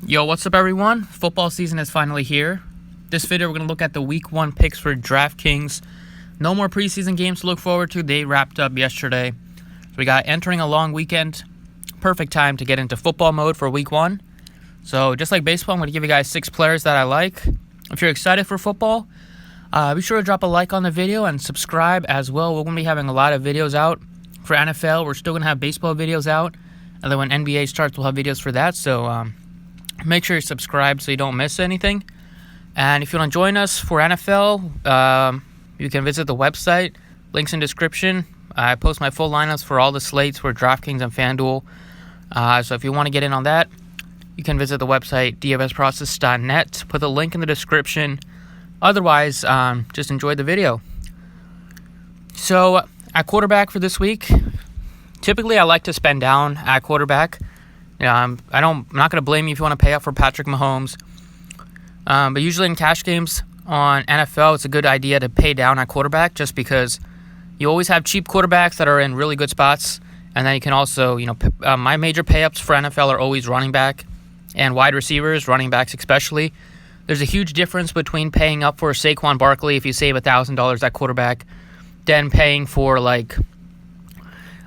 Yo, what's up everyone? Football season is finally here. This video we're going to look at the week 1 picks for Draftkings. No more preseason games to look forward to. They wrapped up yesterday. So we got entering a long weekend. Perfect time to get into football mode for week 1. So just like baseball, I'm going to give you guys 6 players that I like. If you're excited for football, be sure to drop a like on the video and subscribe as well. We're going to be having a lot of videos out for NFL. We're still going to have baseball videos out. And then when NBA starts, we'll have videos for that. So make sure you subscribe so you don't miss anything. And if you want to join us for NFL, you can visit the website. Links in description. I post my full lineups for all the slates for Draftkings and FanDuel. So if you want to get in on that, you can visit the website, dfsprocess.net. Put the link in the description. Otherwise, just enjoy the video. So at quarterback for this week, typically I like to spend down at quarterback. I'm not going to blame you if you want to pay up for Patrick Mahomes. But usually in cash games on NFL, it's a good idea to pay down at quarterback just because you always have cheap quarterbacks that are in really good spots. And then you can also, my major pay-ups for NFL are always running back and wide receivers, running backs especially. There's a huge difference between paying up for Saquon Barkley if you save $1,000 at quarterback than paying for like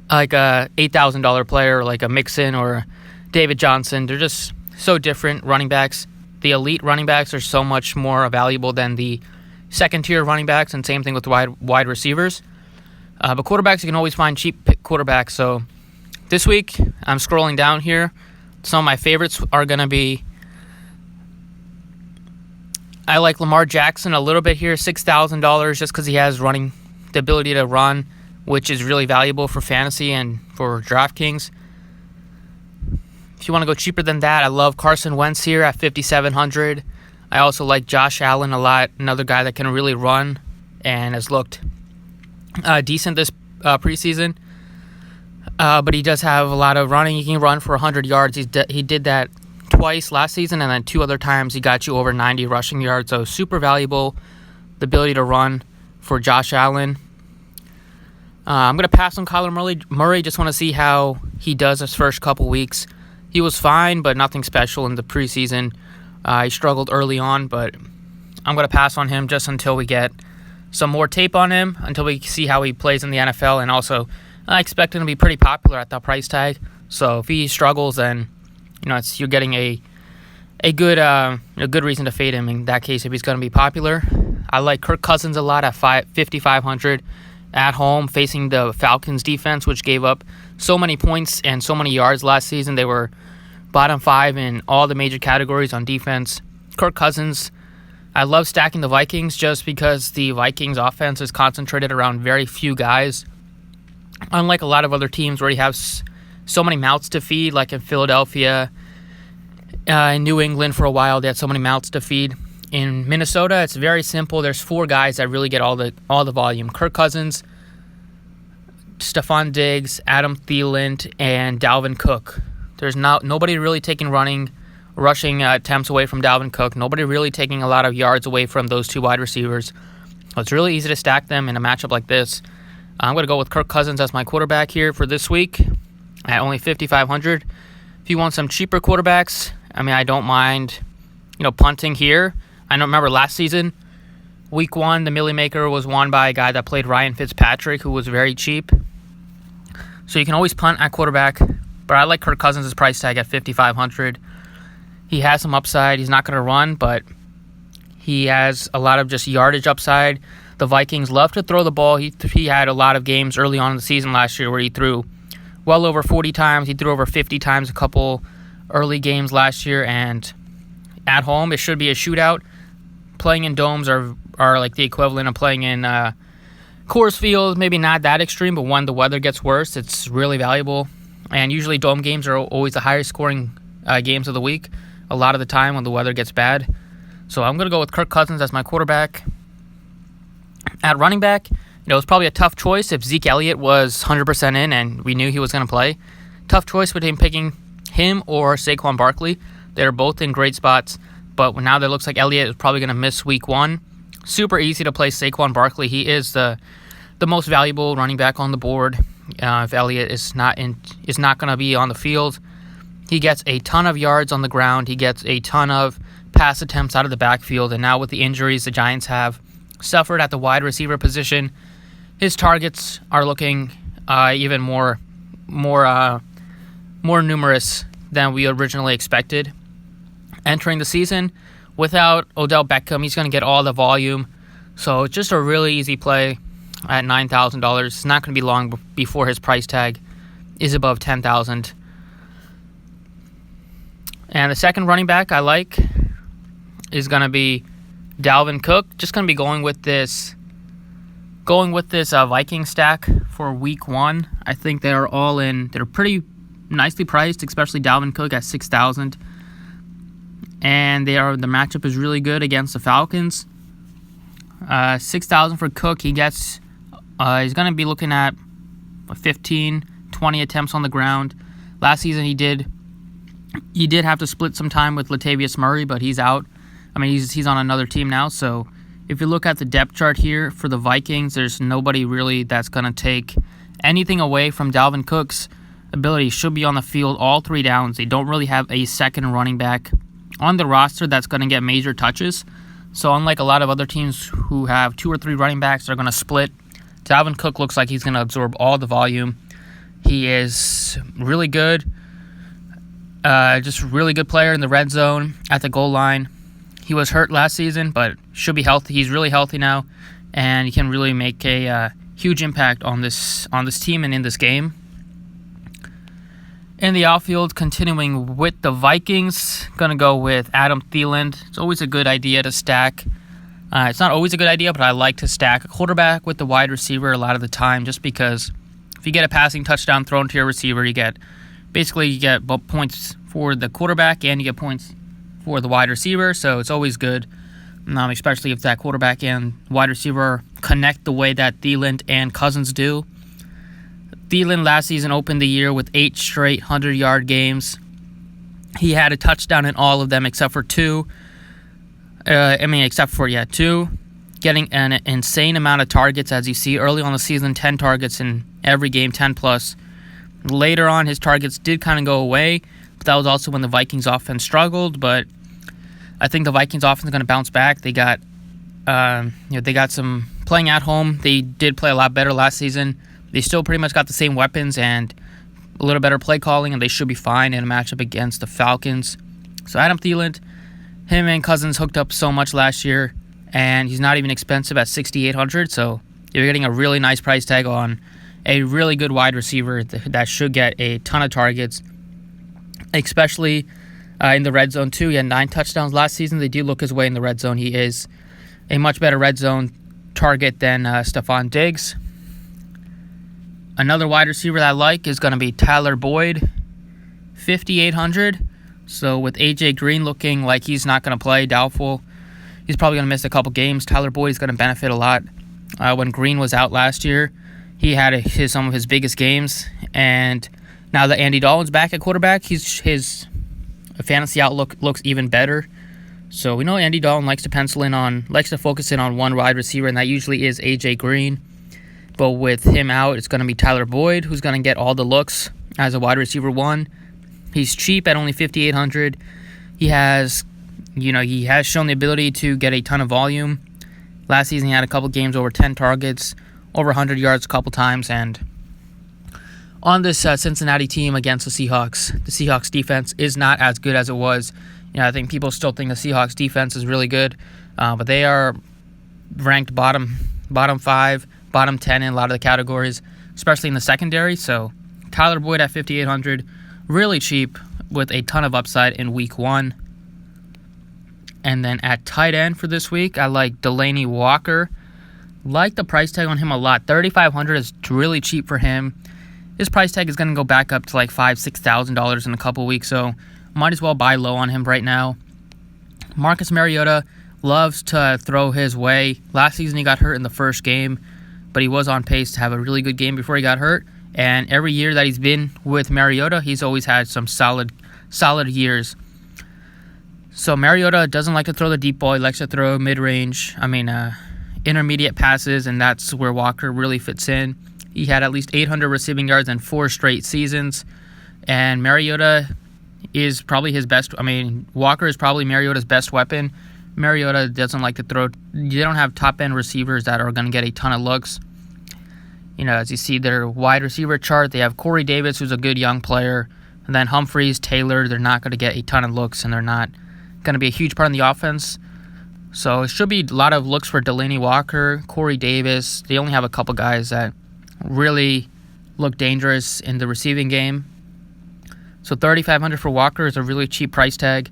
a $8,000 player like a Mixon or David Johnson. They're just so different running backs. The elite running backs are so much more valuable than the second-tier running backs, and same thing with wide receivers. But quarterbacks, you can always find cheap quarterbacks. So this week, I'm scrolling down here. Some of my favorites are going to be, I like Lamar Jackson a little bit here, $6,000, just because he has the ability to run, which is really valuable for fantasy and for DraftKings. If you want to go cheaper than that, I love Carson Wentz here at $5,700. I also like Josh Allen a lot, another guy that can really run and has looked decent this preseason. But he does have a lot of running. He can run for 100 yards. He did that twice last season, and then 2 other times he got you over 90 rushing yards. So super valuable, the ability to run for Josh Allen. I'm going to pass on Kyler Murray. Just want to see how he does his first couple weeks. He was fine, but nothing special in the preseason. He struggled early on, but I'm going to pass on him just until we get some more tape on him, until we see how he plays in the NFL. And also, I expect him to be pretty popular at that price tag. So if he struggles, then you're getting a good reason to fade him in that case if he's going to be popular. I like Kirk Cousins a lot at $5,500 at home facing the Falcons defense, which gave up so many points and so many yards last season. They were bottom 5 in all the major categories on defense. Kirk Cousins, I love stacking the Vikings just because the Vikings offense is concentrated around very few guys. Unlike a lot of other teams where you have so many mouths to feed, like in Philadelphia, in New England for a while, they had so many mouths to feed. In Minnesota, it's very simple. There's 4 guys that really get all the volume. Kirk Cousins, Stephon Diggs, Adam Thielen, and Dalvin Cook. There's nobody really taking rushing attempts away from Dalvin Cook. Nobody really taking a lot of yards away from those 2 wide receivers. So it's really easy to stack them in a matchup like this. I'm going to go with Kirk Cousins as my quarterback here for this week at only $5,500. If you want some cheaper quarterbacks, I don't mind, punting here. I don't remember last season, week 1, the Millie Maker was won by a guy that played Ryan Fitzpatrick, who was very cheap. So you can always punt at quarterback, but I like Kirk Cousins' price tag at $5,500. He has some upside. He's not going to run, but he has a lot of just yardage upside. The Vikings love to throw the ball. He had a lot of games early on in the season last year where he threw well over 40 times. He threw over 50 times a couple early games last year, and at home it should be a shootout. Playing in domes are like the equivalent of playing in Coors Field. Maybe not that extreme, but when the weather gets worse, it's really valuable. And usually dome games are always the highest scoring games of the week, a lot of the time when the weather gets bad. So I'm going to go with Kirk Cousins as my quarterback. At running back, it was probably a tough choice if Zeke Elliott was 100% in and we knew he was going to play. Tough choice between picking him or Saquon Barkley. They're both in great spots. But now that it looks like Elliott is probably going to miss week 1. Super easy to play Saquon Barkley. He is the most valuable running back on the board. If Elliott is not going to be on the field, He gets a ton of yards on the ground. He gets a ton of pass attempts out of the backfield. And now with the injuries the Giants have suffered at the wide receiver position, his targets are looking even more numerous than we originally expected. Entering the season, without Odell Beckham, he's going to get all the volume. So it's just a really easy play at $9,000. It's not going to be long before his price tag is above $10,000. And the second running back I like is going to be Dalvin Cook. Just going to be going with this Viking stack for week 1. I think they're all in. They're pretty nicely priced, especially Dalvin Cook at $6,000. And the matchup is really good against the Falcons. $6,000 for Cook. He's going to be looking at 15, 20 attempts on the ground. Last season he did have to split some time with Latavius Murray, but he's out. I mean, he's on another team now. So if you look at the depth chart here for the Vikings, there's nobody really that's going to take anything away from Dalvin Cook's ability. He should be on the field all 3 downs. They don't really have a second running back on the roster that's going to get major touches. So unlike a lot of other teams who have 2 or 3 running backs that are going to split, Dalvin Cook looks like he's going to absorb all the volume. He is really good. Just a really good player in the red zone at the goal line. He was hurt last season, but should be healthy. He's really healthy now, and he can really make a huge impact on this team and in this game. In the outfield, continuing with the Vikings, going to go with Adam Thielen. It's always a good idea to stack. It's not always a good idea, but I like to stack a quarterback with the wide receiver a lot of the time, just because if you get a passing touchdown thrown to your receiver, you get both points for the quarterback and you get points for the wide receiver. So it's always good, especially if that quarterback and wide receiver connect the way that Thielen and Cousins do. Thielen last season opened the year with 8 straight 100-yard games. He had a touchdown in all of them except for 2. 2. Getting an insane amount of targets, as you see early on the season, 10 targets in every game, 10 plus. Later on, his targets did kind of go away, but that was also when the Vikings offense struggled. But I think the Vikings offense is going to bounce back. They got some playing at home. They did play a lot better last season. They still pretty much got the same weapons and a little better play calling, and they should be fine in a matchup against the Falcons. So Adam Thielen, him and Cousins hooked up so much last year, and he's not even expensive at $6,800. So you're getting a really nice price tag on a really good wide receiver that should get a ton of targets, especially in the red zone too. He had 9 touchdowns last season. They do look his way in the red zone. He is a much better red zone target than Stephon Diggs. Another wide receiver that I like is going to be Tyler Boyd, $5,800. So with A.J. Green looking like he's not going to play, doubtful, he's probably going to miss a couple games. Tyler Boyd is going to benefit a lot. When Green was out last year, he had some of his biggest games. And now that Andy Dalton's back at quarterback, his fantasy outlook looks even better. So we know Andy Dalton likes to focus in on one wide receiver, and that usually is A.J. Green. But with him out, it's going to be Tyler Boyd, who's going to get all the looks as a wide receiver 1. He's cheap at only $5,800. He has shown the ability to get a ton of volume. Last season, he had a couple games over 10 targets, over 100 yards a couple times. And on this Cincinnati team against the Seahawks defense is not as good as it was. I think people still think the Seahawks defense is really good, but they are ranked bottom 5. Bottom 10 in a lot of the categories, especially in the secondary. So Tyler Boyd at $5,800, really cheap with a ton of upside in week 1. And then at tight end for this week, I like Delanie Walker. Like the price tag on him a lot. $3,500 is really cheap for him. His price tag is going to go back up to like $5,000-$6,000 in a couple weeks, so might as well buy low on him right now. Marcus Mariota loves to throw his way. Last season he got hurt in the first game, but he was on pace to have a really good game before he got hurt. And every year that he's been with Mariota, he's always had some solid years. So Mariota doesn't like to throw the deep ball. He likes to throw mid-range, intermediate passes, and that's where Walker really fits in. He had at least 800 receiving yards in 4 straight seasons. And Mariota, is probably his best. I mean, Walker is probably Mariota's best weapon. Mariota doesn't like to throw. They don't have top-end receivers that are going to get a ton of looks. As you see their wide receiver chart, they have Corey Davis, who's a good young player, and then Humphreys, Taylor. They're not going to get a ton of looks, and they're not going to be a huge part of the offense. So it should be a lot of looks for Delanie Walker, Corey Davis. They only have a couple guys that really look dangerous in the receiving game. So $3,500 for Walker is a really cheap price tag.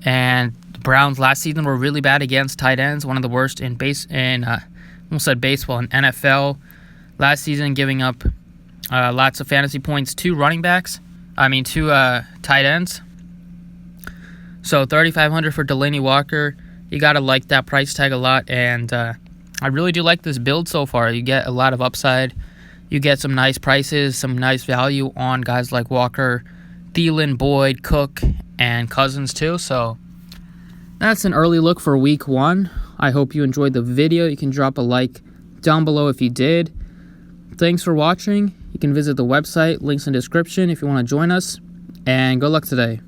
And the Browns last season were really bad against tight ends, one of the worst in NFL. Last season, giving up lots of fantasy points to tight ends. So $3,500 for Delanie Walker. You got to like that price tag a lot. And I really do like this build so far. You get a lot of upside. You get some nice prices, some nice value on guys like Walker, Thielen, Boyd, Cook, and Cousins too. So that's an early look for week 1. I hope you enjoyed the video. You can drop a like down below if you did. Thanks for watching. You can visit the website, links in the description if you want to join us. And good luck today.